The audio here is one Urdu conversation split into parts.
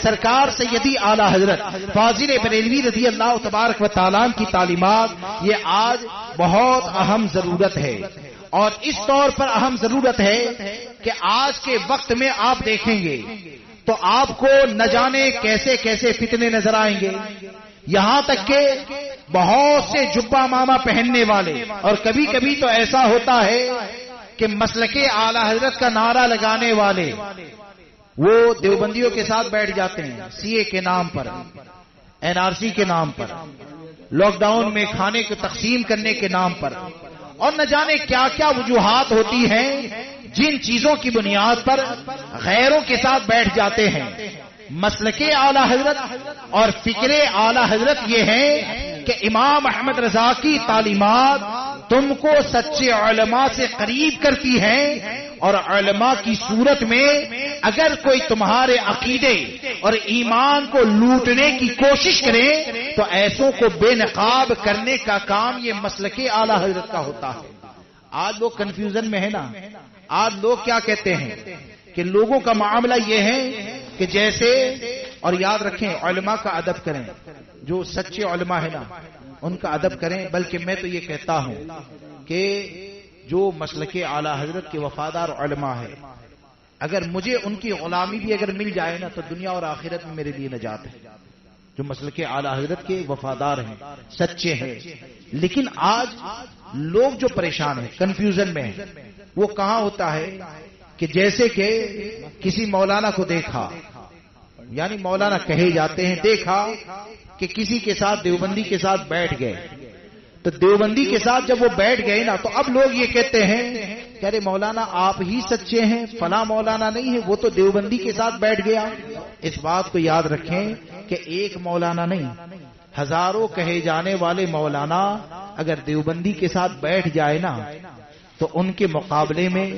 سرکار سیدی اعلی حضرت فاضل بریلوی رضی اللہ تبارک و تعالیٰ کی تعلیمات یہ آج بہت اہم ضرورت ہے، اور اس طور پر اہم ضرورت ہے کہ آج کے وقت میں آپ دیکھیں گے تو آپ کو نہ جانے کیسے کیسے فتنے نظر آئیں گے، یہاں تک کہ بہت سے جبہ ماما پہننے والے، اور کبھی کبھی تو ایسا ہوتا ہے کہ مسلک اعلی حضرت کا نعرہ لگانے والے وہ دیوبندیوں کے ساتھ بیٹھ جاتے ہیں، سی اے کے نام پر، این آر سی کے نام پر، لاک ڈاؤن میں کھانے کو تقسیم کرنے کے نام پر، اور نہ جانے کیا کیا وجوہات ہوتی ہیں جن چیزوں کی بنیاد پر غیروں کے ساتھ بیٹھ جاتے ہیں۔ مسلک اعلی حضرت اور فکر اعلی حضرت یہ ہے کہ امام احمد رضا کی تعلیمات تم کو سچے علماء سے قریب کرتی ہیں، اور علماء کی صورت میں اگر کوئی تمہارے عقیدے اور ایمان کو لوٹنے کی کوشش کرے تو ایسوں کو بے نقاب کرنے کا کام یہ مسلک اعلی حضرت کا ہوتا ہے۔ آج لوگ کنفیوژن میں ہے نا، آج لوگ کیا کہتے ہیں کہ لوگوں کا معاملہ یہ ہے کہ جیسے، اور یاد رکھیں علماء کا ادب کریں، جو سچے علماء ہیں نا ان کا ادب کریں، بلکہ میں تو یہ کہتا ہوں کہ جو مسلک اعلی حضرت کے وفادار علماء ہے، اگر مجھے ان کی غلامی بھی اگر مل جائے نا تو دنیا اور آخرت میں میرے لیے نجات ہے۔ جو مسلک اعلی حضرت کے وفادار ہیں، سچے ہیں، لیکن آج لوگ جو پریشان ہیں، کنفیوژن میں ہیں، وہ کہاں ہوتا ہے کہ جیسے کہ کسی مولانا کو دیکھا، یعنی مولانا کہے جاتے ہیں، دیکھا کہ کسی کے ساتھ دیوبندی کے ساتھ بیٹھ گئے، تو دیوبندی کے ساتھ جب وہ بیٹھ گئے نا تو اب لوگ یہ کہتے ہیں کہ ارے مولانا آپ ہی سچے ہیں، فلاں مولانا نہیں ہے، وہ تو دیوبندی کے ساتھ بیٹھ گیا۔ اس بات کو یاد رکھیں کہ ایک مولانا نہیں، ہزاروں کہے جانے والے مولانا اگر دیوبندی کے ساتھ بیٹھ جائے نا تو ان کے مقابلے میں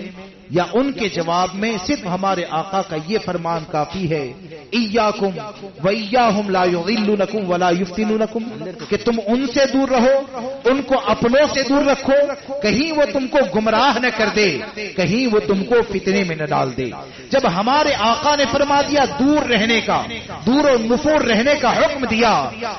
یا ان کے جواب میں صرف ہمارے آقا کا یہ فرمان کافی ہے، ایاکم وایاہم لا یضلونکم ولا یفتنونکم، کہ تم ان سے دور رہو، ان کو اپنوں سے دور رکھو، کہیں وہ تم کو گمراہ نہ کر دے، کہیں وہ تم کو فتنے میں نہ ڈال دے۔ جب ہمارے آقا نے فرما دیا دور رہنے کا، دور و نفور رہنے کا حکم دیا،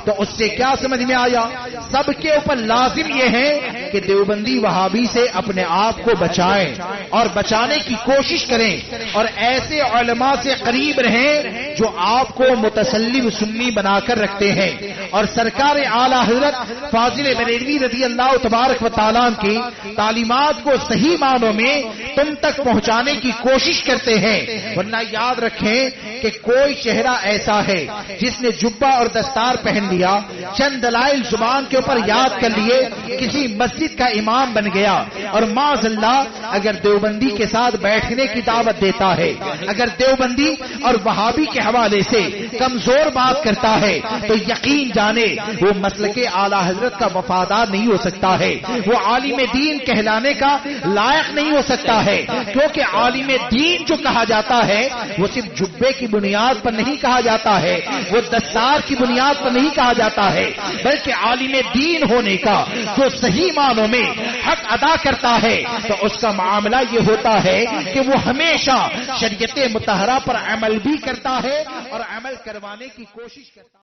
تو اس سے کیا سمجھ میں آیا؟ سب کے اوپر لازم یہ ہے کہ دیوبندی وہابی سے اپنے آپ کو بچائیں اور بچانے کی کوشش کریں، اور ایسے علماء سے قریب رہیں جو آپ کو متسلم سنی بنا کر رکھتے ہیں، اور سرکار اعلی حضرت فاضل بریلوی رضی اللہ تبارک و تعالیٰ کی تعلیمات کو صحیح معنوں میں تم تک پہنچانے کی کوشش کرتے ہیں۔ ورنہ یاد رکھیں کہ کوئی چہرہ ایسا ہے جس نے جبہ اور دستار پہن لیا، چند دلائل زبان کے اوپر یاد کر لیے، کسی مسجد کا امام بن گیا، اور معاذ اللہ اگر دیوبندی کے ساتھ بیٹھنے کی دعوت دیتا ہے، اگر دیوبندی اور وہابی کے حوالے سے کمزور بات کرتا ہے، تو یقین جانے وہ مسلک اعلی حضرت کا وفادار نہیں ہو سکتا ہے، وہ عالم دین کہلانے کا لائق نہیں ہو سکتا ہے، کیونکہ عالم دین جو کہا جاتا ہے وہ صرف جبے کی بنیاد پر نہیں کہا جاتا ہے، وہ دستار کی بنیاد پر نہیں کہا جاتا ہے، بلکہ عالم دین ہونے کا جو صحیح معنوں میں حق ادا کرتا ہے تو اس کا معاملہ یہ ہوتا ہے کہ وہ ہمیشہ شریعت مطہرہ پر عمل بھی کرتا ہے اور عمل کروانے کی کوشش کرتا ہے۔